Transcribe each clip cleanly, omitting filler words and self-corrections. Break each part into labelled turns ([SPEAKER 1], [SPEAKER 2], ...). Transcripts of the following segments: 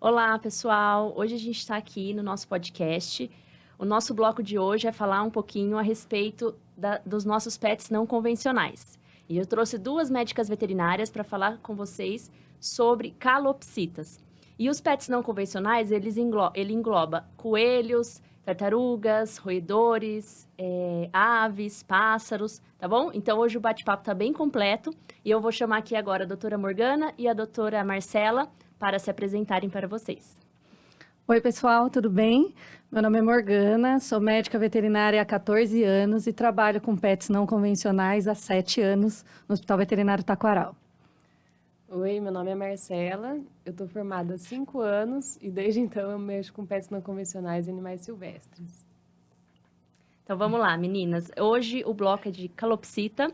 [SPEAKER 1] Olá, pessoal! Hoje a gente está aqui no nosso podcast. O nosso bloco de hoje é falar um pouquinho a respeito dos nossos pets não convencionais. E eu trouxe duas médicas veterinárias para falar com vocês sobre calopsitas. E os pets não convencionais, ele engloba coelhos, tartarugas, roedores, aves, pássaros, tá bom? Então hoje o bate-papo está bem completo e eu vou chamar aqui agora a doutora Morgana e a doutora Marcela para se apresentarem para vocês.
[SPEAKER 2] Oi, pessoal, tudo bem? Meu nome é Morgana, sou médica veterinária há 14 anos e trabalho com pets não convencionais há 7 anos no Hospital Veterinário Taquaral.
[SPEAKER 3] Oi, meu nome é Marcela, eu estou formada há 5 anos e desde então eu mexo com pets não convencionais e animais silvestres.
[SPEAKER 1] Então vamos lá, meninas. Hoje o bloco é de calopsita.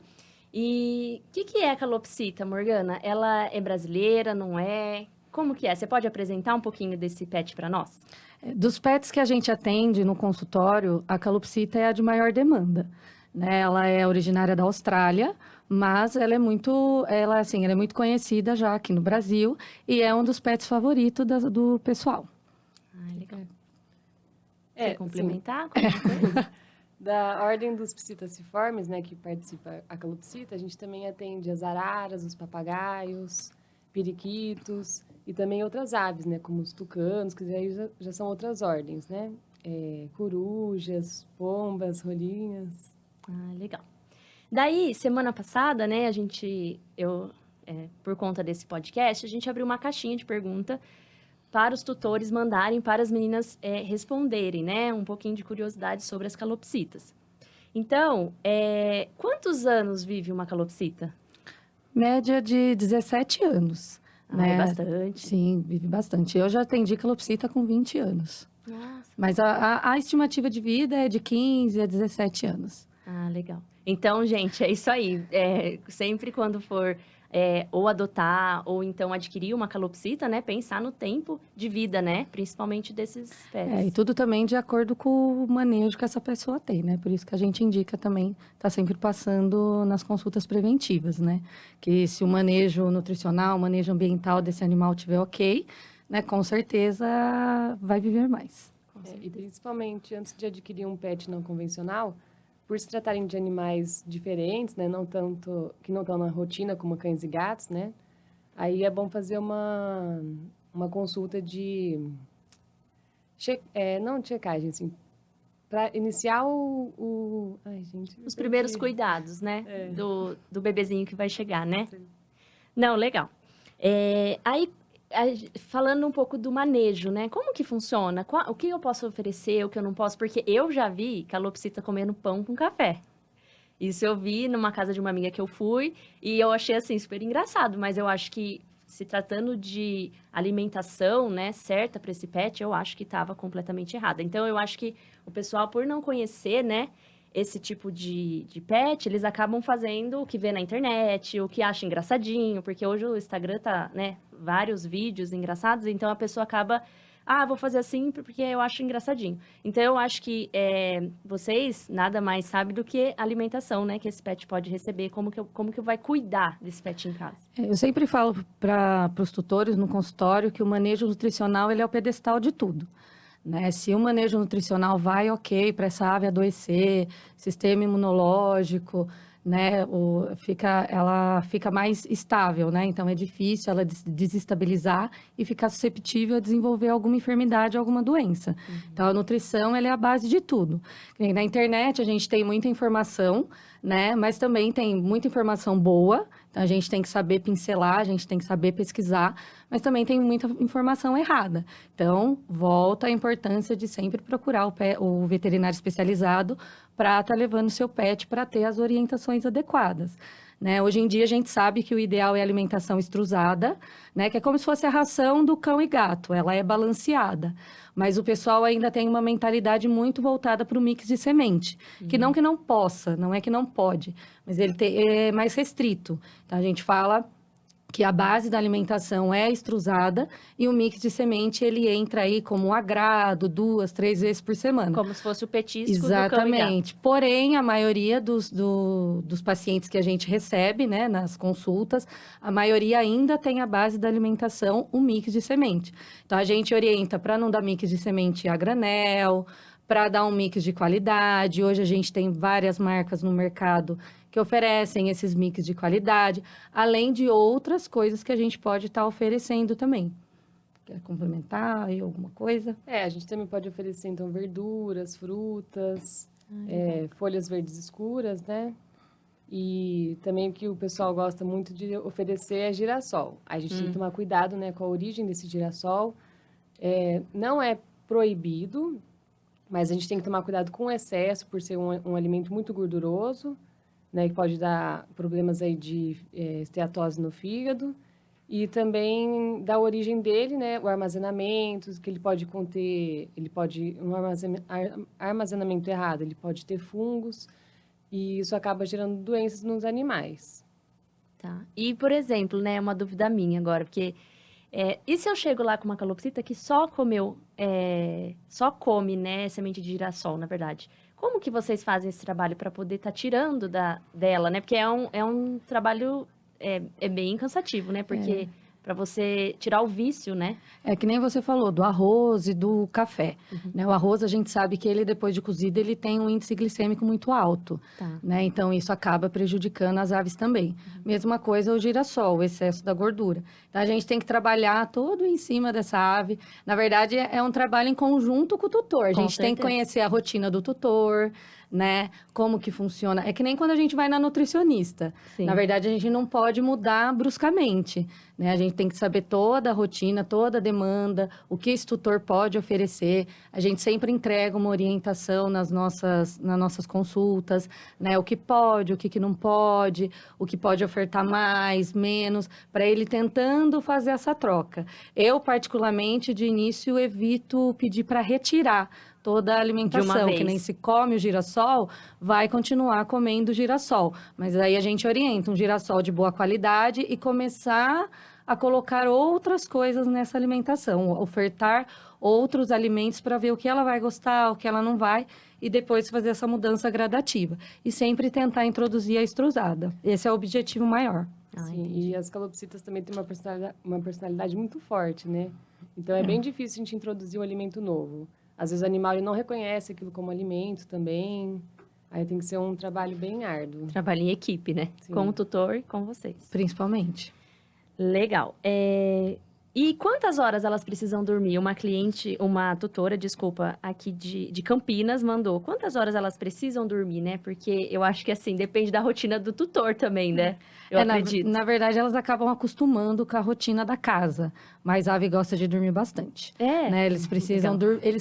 [SPEAKER 1] E o que é a calopsita, Morgana? Ela é brasileira, não é? Como que é? Você pode apresentar um pouquinho desse pet para nós?
[SPEAKER 2] Dos pets que a gente atende no consultório, a calopsita é a de maior demanda, né? Ela é originária da Austrália, mas ela é muito conhecida já aqui no Brasil e é um dos pets favoritos do pessoal.
[SPEAKER 1] Ah, legal.
[SPEAKER 3] É,
[SPEAKER 1] Quer complementar com alguma coisa?
[SPEAKER 3] Da ordem dos psittaciformes, né, que participa a calopsita, a gente também atende as araras, os papagaios, periquitos e também outras aves, né, como os tucanos, que aí já são outras ordens, né? Corujas, pombas, rolinhas.
[SPEAKER 1] Ah, legal. Daí, semana passada, né, por conta desse podcast, a gente abriu uma caixinha de pergunta para os tutores mandarem para as meninas responderem, né, um pouquinho de curiosidade sobre as calopsitas. Então, quantos anos vive uma calopsita?
[SPEAKER 2] Média de 17 anos.
[SPEAKER 1] É bastante.
[SPEAKER 2] Sim, vive bastante. Eu já atendi calopsita com 20 anos.
[SPEAKER 1] Nossa.
[SPEAKER 2] Mas a estimativa de vida é de 15 a 17 anos.
[SPEAKER 1] Ah, legal. Então, gente, é isso aí. Sempre quando for ou adotar ou então adquirir uma calopsita, né? Pensar no tempo de vida, né? Principalmente desses pets.
[SPEAKER 2] E tudo também de acordo com o manejo que essa pessoa tem, né? Por isso que a gente indica também, tá sempre passando nas consultas preventivas, né? Que se o manejo nutricional, o manejo ambiental desse animal tiver ok, né? Com certeza vai viver mais.
[SPEAKER 3] E principalmente antes de adquirir um pet não convencional, por se tratarem de animais diferentes, né, que não estão na rotina como cães e gatos, né? Aí é bom fazer uma consulta de não de checagem, assim, para iniciar
[SPEAKER 1] os primeiros cuidados, né? Do bebezinho que vai chegar, né?
[SPEAKER 3] Sim.
[SPEAKER 1] Não, legal. Falando um pouco do manejo, né? Como que funciona? O que eu posso oferecer, o que eu não posso? Porque eu já vi calopsita comendo pão com café. Isso eu vi numa casa de uma amiga que eu fui e eu achei, assim, super engraçado. Mas eu acho que, se tratando de alimentação, né, certa para esse pet, eu acho que estava completamente errada. Então, eu acho que o pessoal, por não conhecer, né, esse tipo de pet, eles acabam fazendo o que vê na internet, o que acha engraçadinho, porque hoje o Instagram tá, né, vários vídeos engraçados, então a pessoa acaba, vou fazer assim porque eu acho engraçadinho. Então eu acho que vocês nada mais sabem do que alimentação, né, que esse pet pode receber, como que vai cuidar desse pet em casa.
[SPEAKER 2] Eu sempre falo para os tutores no consultório que o manejo nutricional ele é o pedestal de tudo. Né? Se o manejo nutricional vai ok para essa ave adoecer, sistema imunológico, né? Ela fica mais estável, né? Então é difícil ela desestabilizar e ficar susceptível a desenvolver alguma enfermidade, alguma doença. Então a nutrição ela é a base de tudo. Na internet a gente tem muita informação, né? Mas também tem muita informação boa. Então a gente tem que saber pincelar, a gente tem que saber pesquisar, mas também tem muita informação errada. Então, volta a importância de sempre procurar o veterinário especializado para estar levando o seu pet para ter as orientações adequadas. Né? Hoje em dia, a gente sabe que o ideal é a alimentação extrusada, né? Que é como se fosse a ração do cão e gato, ela é balanceada. Mas o pessoal ainda tem uma mentalidade muito voltada para o mix de semente. Que não possa, não é que não pode, mas ele é mais restrito. Então, a gente fala que a base da alimentação é extrusada e o mix de semente ele entra aí como um agrado 2, 3 vezes por semana.
[SPEAKER 1] Como se fosse o petisco do cão e gato.
[SPEAKER 2] Exatamente. Porém, a maioria dos pacientes que a gente recebe, né, nas consultas, a maioria ainda tem a base da alimentação, o mix de semente. Então, a gente orienta para não dar mix de semente a granel, para dar um mix de qualidade. Hoje a gente tem várias marcas no mercado que oferecem esses mix de qualidade, além de outras coisas que a gente pode estar oferecendo também. Quer complementar aí alguma coisa?
[SPEAKER 3] A gente também pode oferecer, então, verduras, frutas, folhas verdes escuras, né? E também o que o pessoal gosta muito de oferecer é girassol. A gente tem que tomar cuidado, né, com a origem desse girassol. Não é proibido, mas a gente tem que tomar cuidado com o excesso, por ser um alimento muito gorduroso, né, que pode dar problemas aí de esteatose no fígado. E também da origem dele, né, o armazenamento, que ele pode conter, armazenamento errado, ele pode ter fungos, e isso acaba gerando doenças nos animais.
[SPEAKER 1] Tá. E, por exemplo, né, uma dúvida minha agora, porque e se eu chego lá com uma calopsita que só come, né, semente de girassol, na verdade? Como que vocês fazem esse trabalho para poder estar tirando dela, né? Porque é um trabalho bem cansativo, né? Porque para você tirar o vício, né?
[SPEAKER 2] É que nem você falou, do arroz e do café. Né? O arroz, a gente sabe que ele, depois de cozido, ele tem um índice glicêmico muito alto.
[SPEAKER 1] Tá.
[SPEAKER 2] Né? Então, isso acaba prejudicando as aves também. Mesma coisa o girassol, o excesso da gordura. Então, a gente tem que trabalhar todo em cima dessa ave. Na verdade, é um trabalho em conjunto com o tutor. A gente tem que conhecer a rotina do tutor, né? Como que funciona. É que nem quando a gente vai na nutricionista.
[SPEAKER 1] Sim.
[SPEAKER 2] Na verdade, a gente não pode mudar bruscamente, né? A gente tem que saber toda a rotina, toda a demanda, o que esse tutor pode oferecer. A gente sempre entrega uma orientação nas nossas consultas, né? O que pode, o que não pode, o que pode ofertar mais, menos, para ele tentando fazer essa troca. Eu, particularmente, de início, evito pedir para retirar toda a alimentação, que nem se come o girassol, vai continuar comendo girassol. Mas aí a gente orienta um girassol de boa qualidade e começar a colocar outras coisas nessa alimentação, ofertar outros alimentos para ver o que ela vai gostar, o que ela não vai, e depois fazer essa mudança gradativa. E sempre tentar introduzir a extrusada. Esse é o objetivo maior.
[SPEAKER 3] Sim, e as calopsitas também têm uma personalidade muito forte, né? Então, é bem difícil a gente introduzir um alimento novo. Às vezes o animal ele não reconhece aquilo como alimento também. Aí tem que ser um trabalho bem árduo.
[SPEAKER 1] Trabalho em equipe, né?
[SPEAKER 3] Sim.
[SPEAKER 1] Com o tutor e com vocês.
[SPEAKER 2] Principalmente.
[SPEAKER 1] Legal. E quantas horas elas precisam dormir? Uma tutora, desculpa, aqui de Campinas mandou. Quantas horas elas precisam dormir, né? Porque eu acho que, assim, depende da rotina do tutor também, né? Eu acredito.
[SPEAKER 2] Na verdade, elas acabam acostumando com a rotina da casa. Mas a ave gosta de dormir bastante. Né? Eles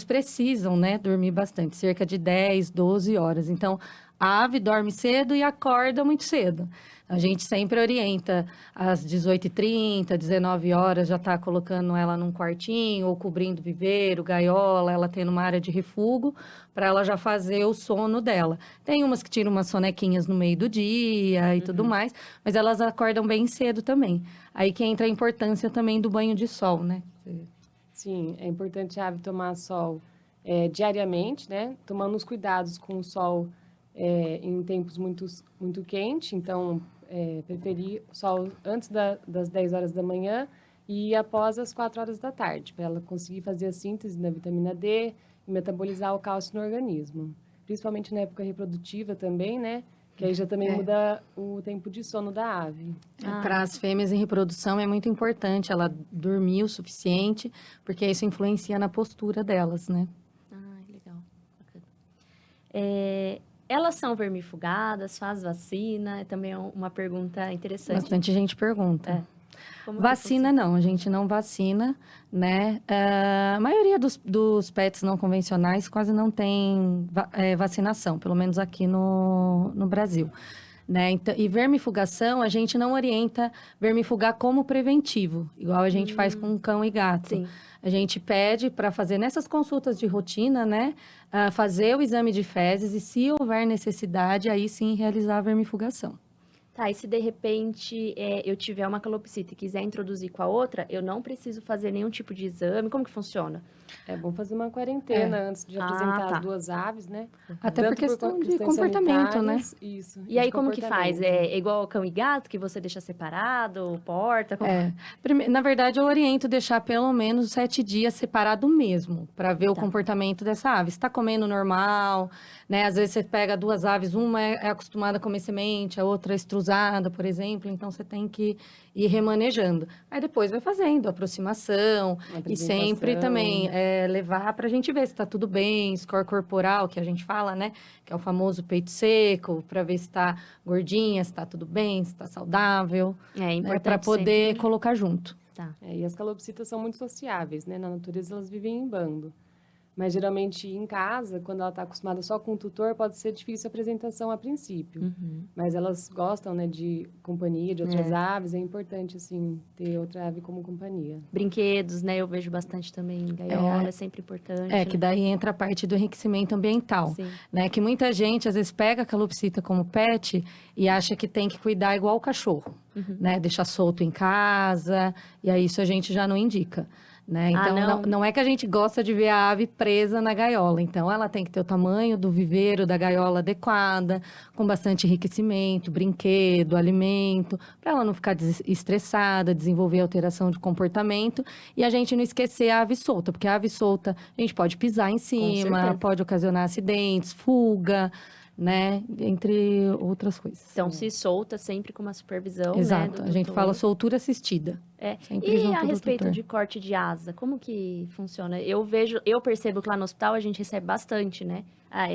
[SPEAKER 2] precisam, né, dormir bastante. Cerca de 10, 12 horas. Então, a ave dorme cedo e acorda muito cedo. A gente sempre orienta às 18h30, 19 horas, já está colocando ela num quartinho, ou cobrindo viveiro, gaiola, ela tendo uma área de refúgio, para ela já fazer o sono dela. Tem umas que tiram umas sonequinhas no meio do dia e tudo mais, mas elas acordam bem cedo também. Aí que entra a importância também do banho de sol, né?
[SPEAKER 3] Sim, é importante a ave tomar sol diariamente, né? Tomando os cuidados com o sol em tempos muito quentes, então preferir o sol antes das 10 horas da manhã e após as 4 horas da tarde, para ela conseguir fazer a síntese da vitamina D e metabolizar o cálcio no organismo. Principalmente na época reprodutiva também, né? Que aí já também muda o tempo de sono da ave.
[SPEAKER 2] Para as fêmeas em reprodução é muito importante ela dormir o suficiente, porque isso influencia na postura delas, né?
[SPEAKER 1] Legal. Bacana. Elas são vermifugadas, faz vacina? É também uma pergunta interessante.
[SPEAKER 2] Bastante gente pergunta.
[SPEAKER 1] Como
[SPEAKER 2] Vacina não, a gente não vacina, né? A maioria dos pets não convencionais quase não tem vacinação, pelo menos aqui no Brasil. Né? Então, e vermifugação, a gente não orienta vermifugar como preventivo, igual a gente faz com cão e gato.
[SPEAKER 1] Sim.
[SPEAKER 2] A gente pede para fazer nessas consultas de rotina, né? Fazer o exame de fezes e, se houver necessidade, aí sim realizar a vermifugação.
[SPEAKER 1] Tá, e se de repente eu tiver uma calopsita e quiser introduzir com a outra, eu não preciso fazer nenhum tipo de exame? Como que funciona?
[SPEAKER 3] É bom fazer uma quarentena antes de apresentar
[SPEAKER 1] tá.
[SPEAKER 3] as duas aves, né?
[SPEAKER 2] Até
[SPEAKER 3] Tanto
[SPEAKER 2] por questão de
[SPEAKER 3] questões
[SPEAKER 2] comportamento, né?
[SPEAKER 3] sanitárias, isso.
[SPEAKER 1] E aí,
[SPEAKER 3] de
[SPEAKER 1] como que faz?
[SPEAKER 3] comportamento.
[SPEAKER 1] É igual cão e gato, que você deixa separado, porta?
[SPEAKER 2] Na verdade, eu oriento deixar pelo menos 7 dias separado mesmo, para ver o
[SPEAKER 1] Tá.
[SPEAKER 2] comportamento dessa ave. Se está comendo normal, né? Às vezes você pega duas aves, uma é acostumada a comer semente, a outra é estrusada, por exemplo, então você tem que ir remanejando. Aí depois vai fazendo aproximação
[SPEAKER 3] Uma
[SPEAKER 2] e sempre
[SPEAKER 3] apresentação.
[SPEAKER 2] também levar para a gente ver se está tudo bem, score corporal, que a gente fala, né? Que é o famoso peito seco, para ver se está gordinha, se está tudo bem, se está saudável.
[SPEAKER 1] É importante
[SPEAKER 2] Para poder
[SPEAKER 1] sempre...
[SPEAKER 2] colocar junto.
[SPEAKER 1] Tá.
[SPEAKER 3] E as calopsitas são muito sociáveis, né? Na natureza elas vivem em bando. Mas geralmente em casa, quando ela está acostumada só com o tutor, pode ser difícil a apresentação a princípio.
[SPEAKER 1] Uhum.
[SPEAKER 3] Mas elas gostam, né, de companhia, de outras aves. É importante, assim, ter outra ave como companhia.
[SPEAKER 1] Brinquedos, né? Eu vejo bastante também. Gaiola é sempre importante.
[SPEAKER 2] Que daí entra a parte do enriquecimento ambiental,
[SPEAKER 1] Sim.
[SPEAKER 2] né? Que muita gente, às vezes, pega a calopsita como pet e acha que tem que cuidar igual o cachorro, né? Deixar solto em casa, e aí isso a gente já não indica. Né? Então, não é que a gente gosta de ver a ave presa na gaiola. Então, ela tem que ter o tamanho do viveiro, da gaiola adequada, com bastante enriquecimento, brinquedo, alimento, para ela não ficar estressada, desenvolver alteração de comportamento. E a gente não esquecer a ave solta, porque a ave solta, a gente pode pisar em cima, pode ocasionar acidentes, fuga, né? Entre outras coisas.
[SPEAKER 1] Então, se solta sempre com uma supervisão,
[SPEAKER 2] Exato.
[SPEAKER 1] né,
[SPEAKER 2] A gente fala soltura assistida. Sempre
[SPEAKER 1] e
[SPEAKER 2] junto
[SPEAKER 1] a
[SPEAKER 2] do
[SPEAKER 1] respeito
[SPEAKER 2] tutor.
[SPEAKER 1] de corte de asa, como que funciona? Eu percebo que lá no hospital a gente recebe bastante, né?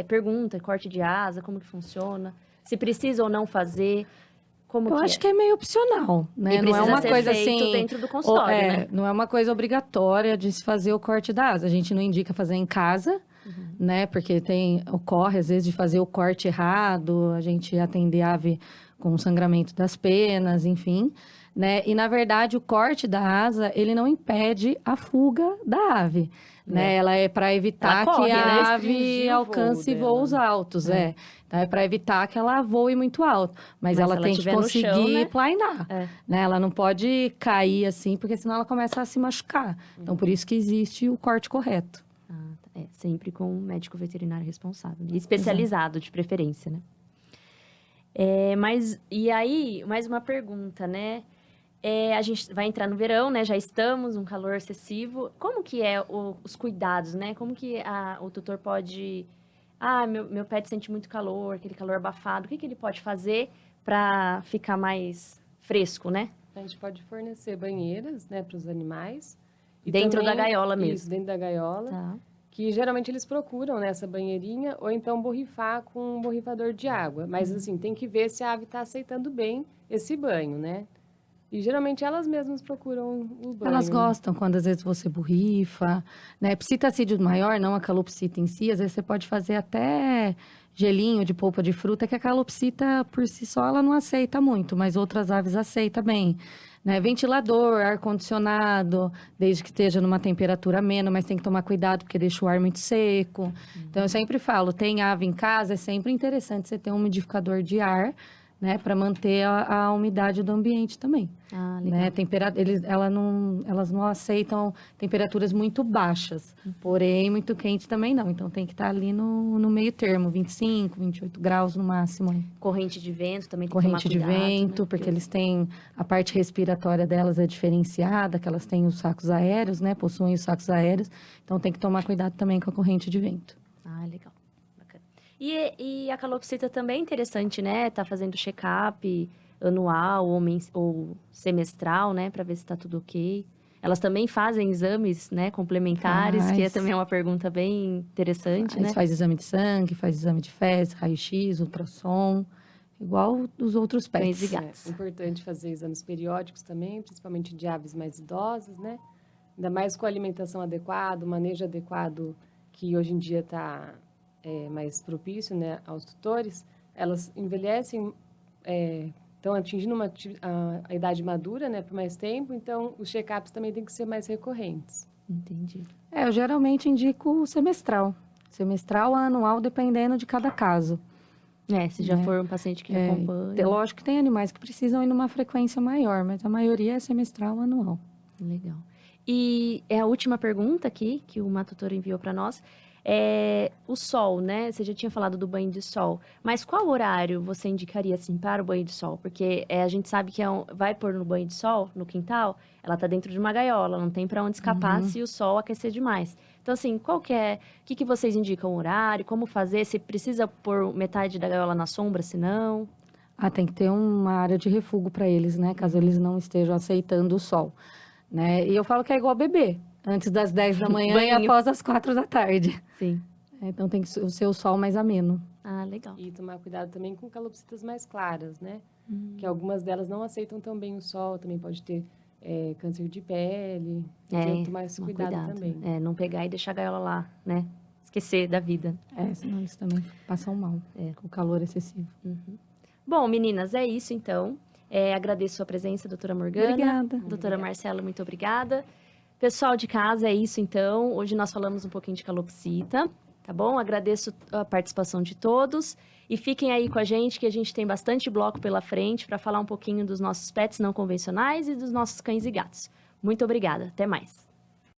[SPEAKER 1] Pergunta, corte de asa, como que funciona? Se precisa ou não fazer, como
[SPEAKER 2] Eu
[SPEAKER 1] que
[SPEAKER 2] acho que é meio opcional, né?
[SPEAKER 1] E
[SPEAKER 2] Não é
[SPEAKER 1] precisa
[SPEAKER 2] uma
[SPEAKER 1] ser
[SPEAKER 2] coisa
[SPEAKER 1] feito
[SPEAKER 2] assim,
[SPEAKER 1] dentro do consultório, né?
[SPEAKER 2] Não é uma coisa obrigatória de se fazer o corte da asa. A gente não indica fazer em casa, né? Porque ocorre às vezes de fazer o corte errado, a gente atender a ave com sangramento das penas, enfim, né? E na verdade o corte da asa, ele não impede a fuga da ave, né? Ela é para evitar
[SPEAKER 1] Ela corre,
[SPEAKER 2] que
[SPEAKER 1] né?
[SPEAKER 2] a ave
[SPEAKER 3] Restringir o voo
[SPEAKER 2] alcance
[SPEAKER 3] dela.
[SPEAKER 2] voos altos, Então, é para evitar que ela voe muito alto. Mas ela
[SPEAKER 1] se ela
[SPEAKER 2] tem que
[SPEAKER 1] estiver no chão,
[SPEAKER 2] conseguir
[SPEAKER 1] né?
[SPEAKER 2] planar, né? Ela não pode cair assim, porque senão ela começa a se machucar. Então, por isso que existe o corte correto.
[SPEAKER 1] Sempre com um médico veterinário responsável. E especializado, de preferência, né? Mas, e aí, mais uma pergunta, né? A gente vai entrar no verão, né? Já estamos, um calor excessivo. Como que os cuidados, né? Como que o tutor pode... meu pet sente muito calor, aquele calor abafado. O que ele pode fazer para ficar mais fresco, né?
[SPEAKER 3] A gente pode fornecer banheiras, né, para os animais. E
[SPEAKER 1] Dentro
[SPEAKER 3] também,
[SPEAKER 1] da gaiola mesmo.
[SPEAKER 3] Isso, dentro da gaiola.
[SPEAKER 1] Tá.
[SPEAKER 3] Que geralmente eles procuram nessa banheirinha ou então borrifar com um borrifador de água. Mas, assim, tem que ver se a ave está aceitando bem esse banho, né? E geralmente elas mesmas procuram o banho.
[SPEAKER 2] Elas gostam quando às vezes você borrifa, né? Psitacídeo maior, não a calopsita em si, às vezes você pode fazer até gelinho de polpa de fruta, que a calopsita por si só ela não aceita muito, mas outras aves aceitam bem. Né? Ventilador, ar-condicionado, desde que esteja numa temperatura amena, mas tem que tomar cuidado porque deixa o ar muito seco. Então, eu sempre falo, tem ave em casa, é sempre interessante você ter um umidificador de ar, né? Para manter a umidade do ambiente também.
[SPEAKER 1] Legal.
[SPEAKER 2] Né? Elas não aceitam temperaturas muito baixas, porém, muito quente também não. Então, tem que estar ali no meio termo, 25, 28 graus no máximo.
[SPEAKER 1] Corrente de vento também tem que
[SPEAKER 2] Corrente de
[SPEAKER 1] tomar cuidado,
[SPEAKER 2] vento,
[SPEAKER 1] né?
[SPEAKER 2] porque eles têm... A parte respiratória delas é diferenciada, que elas têm os sacos aéreos, né? Possuem os sacos aéreos. Então, tem que tomar cuidado também com a corrente de vento.
[SPEAKER 1] Legal. Bacana. E a calopsita também é interessante, né? Tá fazendo check-up anual ou semestral, né? Para ver se tá tudo ok. Elas também fazem exames, né? Complementares, que também é uma pergunta bem interessante, né?
[SPEAKER 2] Faz exame de sangue, faz exame de fezes, raio-x, ultrassom, igual dos outros pets.
[SPEAKER 1] Cães e gatos.
[SPEAKER 3] É importante fazer exames periódicos também, principalmente de aves mais idosas, né? Ainda mais com a alimentação adequada, o manejo adequado, que hoje em dia está mais propício, né, aos tutores. Elas envelhecem, estão atingindo a idade madura, né, por mais tempo, então os check-ups também têm que ser mais recorrentes.
[SPEAKER 1] Entendi.
[SPEAKER 2] Eu geralmente indico o semestral. Semestral ou anual, dependendo de cada caso.
[SPEAKER 1] Se já
[SPEAKER 2] né?
[SPEAKER 1] for um paciente que
[SPEAKER 2] É
[SPEAKER 1] acompanha.
[SPEAKER 2] lógico que tem animais que precisam ir numa frequência maior, mas a maioria é semestral ou anual.
[SPEAKER 1] Legal. E é a última pergunta aqui que o tutor enviou para nós. É o sol, né? Você já tinha falado do banho de sol, mas qual horário você indicaria assim para o banho de sol? Porque a gente sabe que vai pôr no banho de sol no quintal, ela tá dentro de uma gaiola, não tem para onde escapar se o sol aquecer demais. Então assim, qual que é? O que vocês indicam o horário? Como fazer? Se precisa pôr metade da gaiola na sombra, se não?
[SPEAKER 2] Tem que ter uma área de refúgio para eles, né? Caso eles não estejam aceitando o sol, né? E eu falo que é igual bebê, antes das 10 da manhã e
[SPEAKER 1] Banho.
[SPEAKER 2] após as 4 da tarde.
[SPEAKER 1] Sim.
[SPEAKER 2] Então tem que ser o sol mais ameno.
[SPEAKER 1] Ah, legal.
[SPEAKER 3] E tomar cuidado também com calopsitas mais claras, né? Que algumas delas não aceitam tão bem o sol, também pode ter câncer de pele. Então, tomar esse cuidado também.
[SPEAKER 1] Não pegar e deixar a gaiola lá, né? Esquecer da vida.
[SPEAKER 2] Senão eles também passam mal com o calor excessivo.
[SPEAKER 1] Bom, meninas, é isso então. Agradeço a sua presença, doutora Morgana.
[SPEAKER 2] Obrigada.
[SPEAKER 1] Doutora Marcela, muito obrigada. Pessoal de casa, é isso então. Hoje nós falamos um pouquinho de calopsita, tá bom? Agradeço a participação de todos. E fiquem aí com a gente, que a gente tem bastante bloco pela frente para falar um pouquinho dos nossos pets não convencionais e dos nossos cães e gatos. Muito obrigada. Até mais.